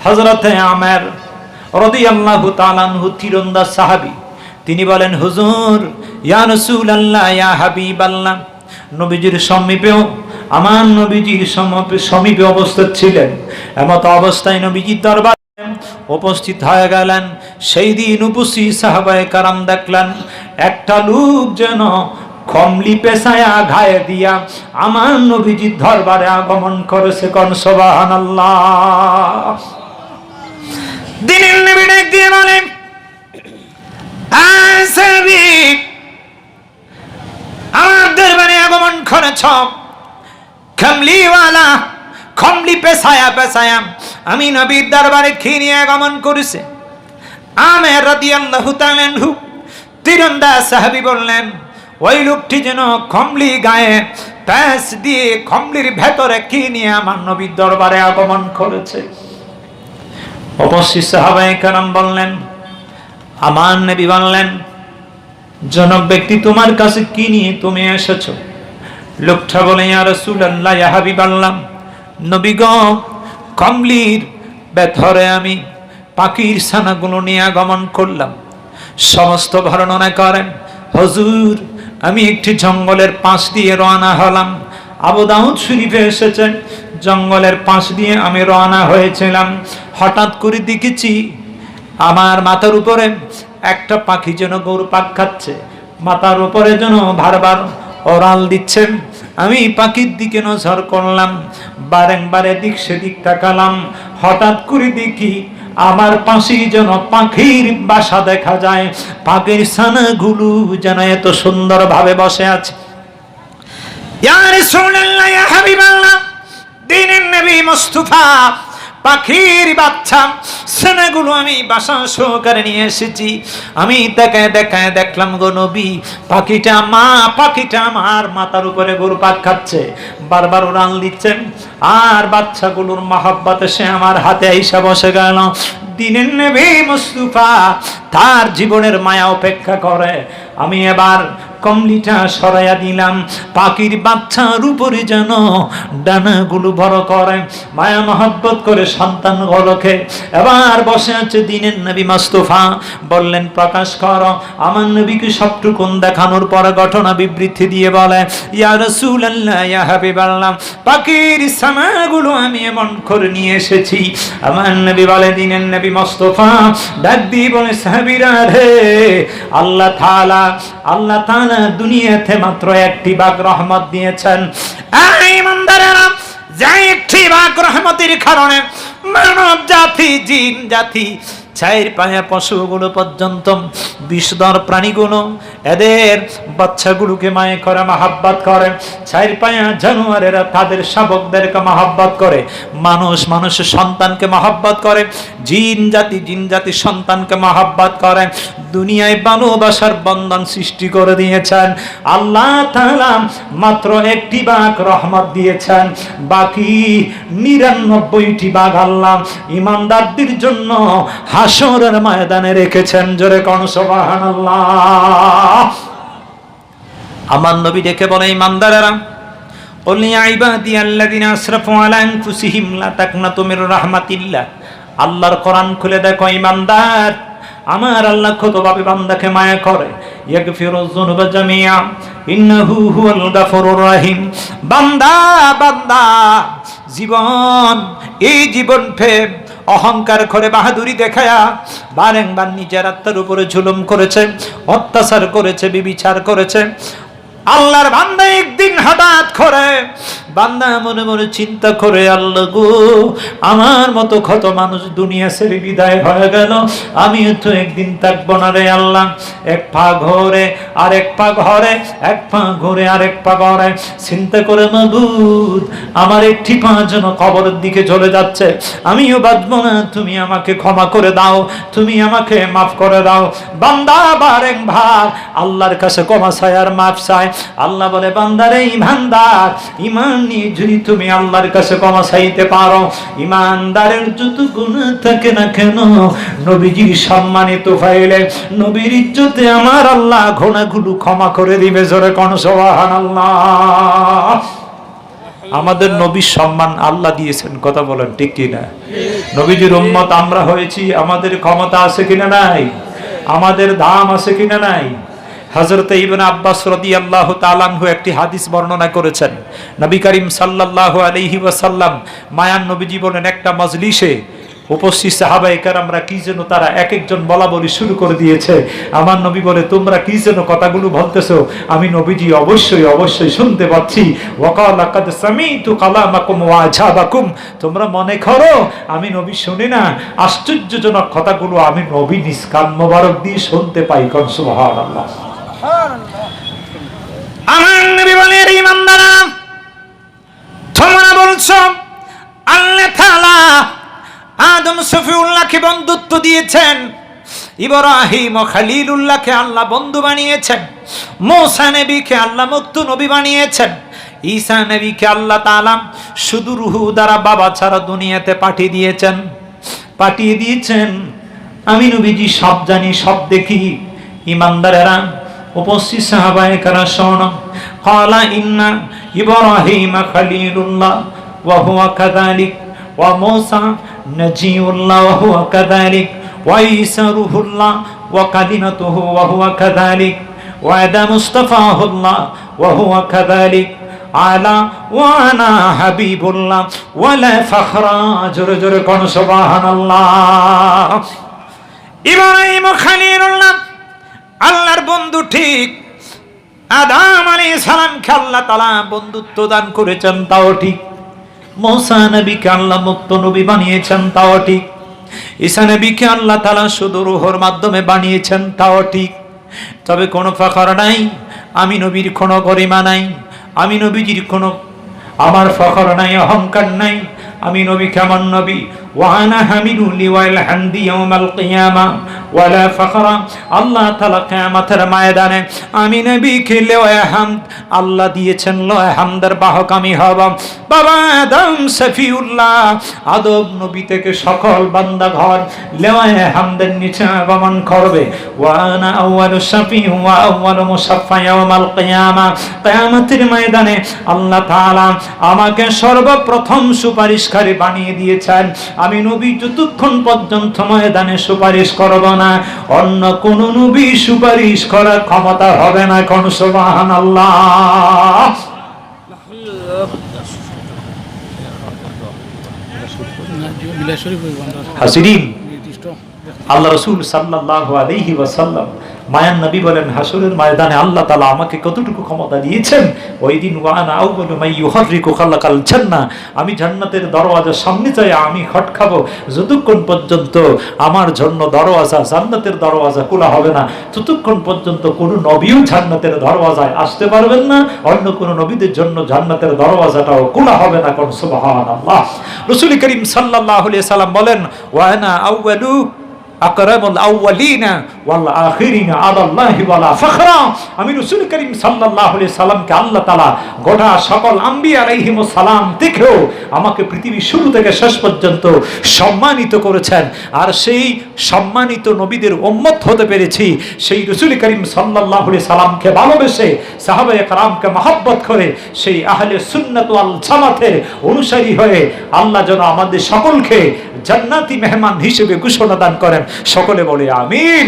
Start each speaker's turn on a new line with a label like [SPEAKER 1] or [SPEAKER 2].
[SPEAKER 1] হযরতে আমের রাদিয়াল্লাহু তাআলা আনহু তীরন্দাজ সাহাবী, তিনি বলেন, হুজুর, ইয়া রাসূলুল্লাহ, ইয়া হাবিবাল্লাহ, নবীজির সমীপেও আমার নবীজির সমীপে অবস্থিত ছিলেন। এমত অবস্থায় নবীজির দরবারে উপস্থিত হয়ে গেলেন। সেই দিন উপস্থিত সাহাবায়ে কারাম দেখলেন একটা লোক যেন কমলি পেশায়া ঘায়ে দিয়া আমার নবীজির দরবারে আগমন করেছে। কোন সুবহানাল্লাহ। দিনের নবী ডাক দিয়ে বলেন, আসবি আমার দরবারে আগমন করেছ, কমলিওয়ালা, কমলি পেশায়া পেশায়া আমি নবীর দরবারে কি নিয়ে আগমন করেছে? আমের রাদিয়াল্লাহু তাআলা আনহু তীরন্দাজ সাহাবী বললেন, ওই লোকটি যেন কমলি গায়ে প্যাঁচ দিয়ে কমলির ভেতরে কি নিয়ে আমার নবীর দরবারে আগমন করেছে। উপস্থিত সাহাবায়ে কেরাম বললেন, আমার নবী বললেন, জনক ব্যক্তি, তোমার কাছে কি নিয়ে তুমি এসেছো? লোকটা বলে, ইয়া রাসূলুল্লাহ, ইয়া হাবিবাল্লাহ, নবী গো, কমলির ভেতরে আমি পাখির ছানাগুলো নিয়ে আগমন করলাম। সমস্ত বর্ণনা করেন, হুজুর, আমি একটি জঙ্গলের পাশ দিয়ে রওনা হলাম। আবু দাউদ শরীফে এসেছে, জঙ্গলের পাশ দিয়ে আমি রওনা হয়েছিলাম। হঠাৎ করে দেখেছি আমার মাথার উপরে একটা পাখি যেন ঘুরপাক খাচ্ছে, মাথার উপরে যেন বারবার ওড়াল দিচ্ছেন। আমি পাখির দিকে নজর করলাম, বারেংবারে দিক সেদিক তাকালাম। হঠাৎ করে দেখি আমার পাশেই যেন পাখির বাসা দেখা যায়। পাখির ছানাগুলো যেন এত সুন্দর ভাবে বসে আছে। ইয়া রাসূলুল্লাহ, ইয়া হাবিবাল্লাহ, দ্বীনের নবী মুস্তাফা, পাখির বাচ্চা ছানাগুলো আমি বাসা সহকারে নিয়ে এসেছি। আমি দেখায় দেখায় দেখলাম গো নবী, পাখিটা আমার মাথার উপরে ঘুরপাক খাচ্ছে, বারবার উড়াল দিচ্ছেন, আর বাচ্চাগুলোর মহব্বতে সে আমার হাতে আইসা বসে গেল। দ্বীনের নবী মুস্তাফা তার জীবনের মায়া উপেক্ষা করে আমি এবার কমলিটা সরাইয়া দিলাম। পাখির বাচ্চার উপরে যেন ডানাগুলো বড় করে, মায়া মহব্বত করে সন্তানগুলোকে এবার বসে আছে। দ্বীনের নবী মুস্তাফা বললেন, প্রকাশ করো। আমার নবীকে সবটুকুন দেখানোর পর ঘটনা বিবৃতি দিয়ে বলে, ইয়া রাসূলুল্লাহ, ইয়া হাবিবাল্লাহ, পাখির ছানাগুলো আমি এমন করে নিয়ে এসেছি। আমার নবী বলে, দ্বীনের নবী মুস্তাফা ডাক দিয়ে বলে, সাহাবীরা রে, আল্লাহ তাআলা দুনিয়াতে মাত্র একটি ভাগ রহমত দিয়েছেন। এই ইমানদারেরা, যে একটি ভাগ রহমতের কারণে মানব জাতি, জিন জাতি, চার পায়া পশুগুলো পর্যন্ত, বিষধর প্রাণীগুলো এদের বাচ্চাগুলোকে মায়ে করে, মহব্বত করে। চার পায়া জানোয়ারেরা তাদের শাবকদেরকে মহব্বত করে। মানুষের সন্তানকে মহব্বত করে। জিন জাতি সন্তানকে মহব্বত করে। দুনিয়ায় ভালোবাসার বন্ধন সৃষ্টি করে দিয়েছেন। আল্লাহ তাআলা মাত্র একটি ভাগ রহমত দিয়েছেন, বাকি ৯৯টি ভাগ আল্লাহ ইমানদারদের জন্য হাসরের ময়দানে রেখেছেন। জোরে কোন সুবহানাল্লাহ। আমার নবী ডেকে বলে, ইমানদারেরা, কুল ইয়া ইবাদিয়াল্লাযিনা আসরাফু আলা আনফুসিহিম লা তাকনাতু মির রাহমাতিল্লাহ। আল্লাহর কোরআন খুলে দেখো ইমানদার, আমার আল্লাহ কতভাবে বান্দাকে মায়া করে। ইয়াগফিরুয যুনুবা জামিআ ইন্নাহু হুয়াল গাফুরুর রহিম। বান্দা জীবন, এই জীবন ফের অহংকার করে বাহাদুরি দেখায়া বারংবার নিজের আত্মার উপরে জুলুম করেছে, অত্যাচার করেছে, বিবিচার করেছে। আল্লাহর বান্দা একদিন হঠাৎ করে বান্দা মনে মনে চিন্তা করে, আল্লাহ গো, আমার মতো কত মানুষ দুনিয়া ছেড়ে বিদায় হয়ে গেল, আমিও তো একদিন থাকবো না রে আল্লাহ। এক পা ঘরে আরেক পা ঘরে, এক পা ঘুরে আরেক পা ঘরে, চিন্তা করে, মাবুদ, আমার একটি পা যেন কবরের দিকে চলে যাচ্ছে, আমিও বাঁচবো না, তুমি আমাকে ক্ষমা করে দাও, তুমি আমাকে মাফ করে দাও। বান্দা বারংবার আল্লাহর কাছে ক্ষমা চায় আর মাফ চায়। আল্লাহ বলে, বান্দারে ইমানদার, ইমান নিয়ে যদি তুমি আল্লাহর কাছে ক্ষমা চাইতে পারো, ইমানদারের যত গুনাহ থাকে না কেন, নবীজির সম্মানিত ফাইলে নবীর ইজ্জতে আমার আল্লাহ গুনাহগুলো ক্ষমা করে দিবে। জোরে কোন সুবহানাল্লাহ। আমাদের নবীর সম্মান আল্লাহ দিয়েছেন, কথা বলেন ঠিক কিনা? নবীজির উম্মত আমরা হয়েছি, আমাদের ক্ষমতা আছে কিনা নাই? আমাদের দাম আছে কিনা নাই? হযরত ইবনে আব্বাস রাদিয়াল্লাহু তাআলা আনহু একটি হাদিস বর্ণনা করেছেন। নবী করিম সাল্লাল্লাহু আলাইহি ওয়াসাল্লাম মায়ান নবীজি বলেন, একটা মজলিসে উপস্থিত সাহাবায়ে কেরামরা কি যেন তারা এক একজন বলা বলি শুরু করে দিয়েছে। আমার নবী বলে, তোমরা কি যেন কথাগুলো বলতেছো? আমি নবীজি অবশ্যই অবশ্যই শুনতে পাচ্ছি। ওয়াকালা কাদ সামিতু কালামাকুম ওয়া আজাবাকুম, তোমরা মনে করো আমি নবী শুনি না? আশ্চর্যজনক কথাগুলো আমি নবী নিজ কান মোবারক দিয়ে শুনতে পাই। কোন সুবহানাল্লাহ। আমার নবী বলেন, ইমানদাররা তোমরা বলছো আল্লাহ তাআলা আদম সফিউল্লাহকে বন্ধুত্ব দিয়েছেন, ইব্রাহিম ও খলিলুল্লাহকে আল্লাহ বন্ধু বানিয়েছেন, মুসা নবীকে আল্লাহ মুক্ত নবী বানিয়েছেন, ঈসা নবীকে আল্লাহ তাআলা শুধু রূহ দ্বারা বাবা ছাড়া দুনিয়াতে পাঠিয়ে দিয়েছেন। আমি নবীজি সব জানি, সব দেখি। ইমানদারেরা, উপস্থিত সাহাবায়ে কেরাম শোনো। ক্বালা ইন্না ইব্রাহিম খলিলুল্লাহ ওয়া হুয়া কাযালিক ওয়া মুসা নজিউল্লাহ ওয়া হুয়া কাযালিক ওয়া ঈসা রূহুল্লাহ ওয়া কালিমাতুহু ওয়া হুয়া কাযালিক ওয়া আদম মুস্তাফাহুল্লাহ ওয়া হুয়া কাযালিক আলা ওয়া আনা হাবিবুল্লাহ ওয়া লা ফখরা। জোরে জোরে কোন সুবহানাল্লাহ। ইব্রাহিম খলিলুল্লাহ আল্লাহর বন্ধু ঠিক, আদম আলাইহিস সালামকে আল্লাহ তাআলা বন্ধুত্ব দান করেছেন, তাও ঠিক। মুসা নবীকে আল্লাহ মুক্ত নবী বানিয়েছেন, তাও ঠিক। ঈসা নবীকে আল্লাহ তাআলা শুধু রূহের মাধ্যমে বানিয়েছেন, তাও ঠিক। তবে কোনো ফখর নাই, আমি নবীর কোনো গরিমা নাই, আমি নবীজির কোনো আমার ফখর নাই, অহংকার নাই। আমি নবী কেমন নবী? ওয়ানা হামিদুল লিওয়াল হামদি ইয়াউমাল কিয়ামা ওয়ালা ফখরা। আল্লাহ তাআলা কিয়ামতের ময়দানে আমি নবীকে লিওয়ায়ে হামদ আল্লাহ দিয়েছেন, লিওয়ায়ে হামদের বাহক আমি হব। বাবা আদম সফিউল্লাহ আদম নবী থেকে সকল বান্দা ঘর লিওয়ায়ে হামদের নিচে আগমন করবে। ওয়ানা আউয়ালু শাফি ওয়া আউয়ালু মুশাফফা ইয়াউমাল কিয়ামা। কিয়ামতের ময়দানে আল্লাহ তাআলা আমাকে সর্বপ্রথম সুপারিশকারী বানিয়ে দিয়েছেন। আমি নবী যতক্ষণ পর্যন্ত ময়দানে সুপারিশ করব না, অন্য কোন নবী সুপারিশ করার ক্ষমতা হবে না। কোন সুবহানাল্লাহ। হাসিরিন, আল্লাহ রাসূল সাল্লাল্লাহু আলাইহি ওয়াসাল্লাম মায়ান নবী বলেন, হাসরের ময়দানে আল্লাহ তাআলা আমাকে কতটুকু ক্ষমতা দিয়েছেন। ওই দিন ওয়ানা আউয়ালু মান ইউহাররিকু খালাকাল জান্নাহ, আমি জান্নাতের দরওয়াজার সামনে যাই আমি খটখাবো যতক্ষণ পর্যন্ত আমার জন্য দরওয়াজা, জান্নাতের দরওয়াজা খোলা হবে না, ততক্ষণ পর্যন্ত কোনো নবীও জান্নাতের দরওয়াজায় আসতে পারবেন না, অন্য কোনো নবীদের জন্য জান্নাতের দরওয়াজাটাও খোলা হবে না। কোন সুবহানাল্লাহ। রাসূল করিম সাল্লাল্লাহু আলাইহি সাল্লাম বলেন, ওয়ানা আউয়ালু আকরামুল আউয়ালিনা ওয়াল আখিরিনা আলাল্লাহি ওয়ালা ফখরা। আমি রাসূল করিম সাল্লাল্লাহু আলাইহি সাল্লামকে আল্লাহ তাআলা গোটা সকল আম্বিয়া আলাইহিমুস সালাম থেকেও আমাকে পৃথিবীর শুরু থেকে শেষ পর্যন্ত সম্মানিত করেছেন। আর সেই সম্মানিত নবীদের উম্মত হতে পেরেছি, সেই রাসূল করিম সাল্লাল্লাহু আলাইহি সাল্লামকে ভালোবেসে সাহাবায়ে কেরামকে মহব্বত করে সেই আহলে সুন্নাত ওয়াল জামাতের অনুসারী হয়ে আল্লাহ যেন আমাদের সকলকে জান্নাতি মেহমান হিসেবে ঘোষণা দান করেন। সকলে বলে আমিন।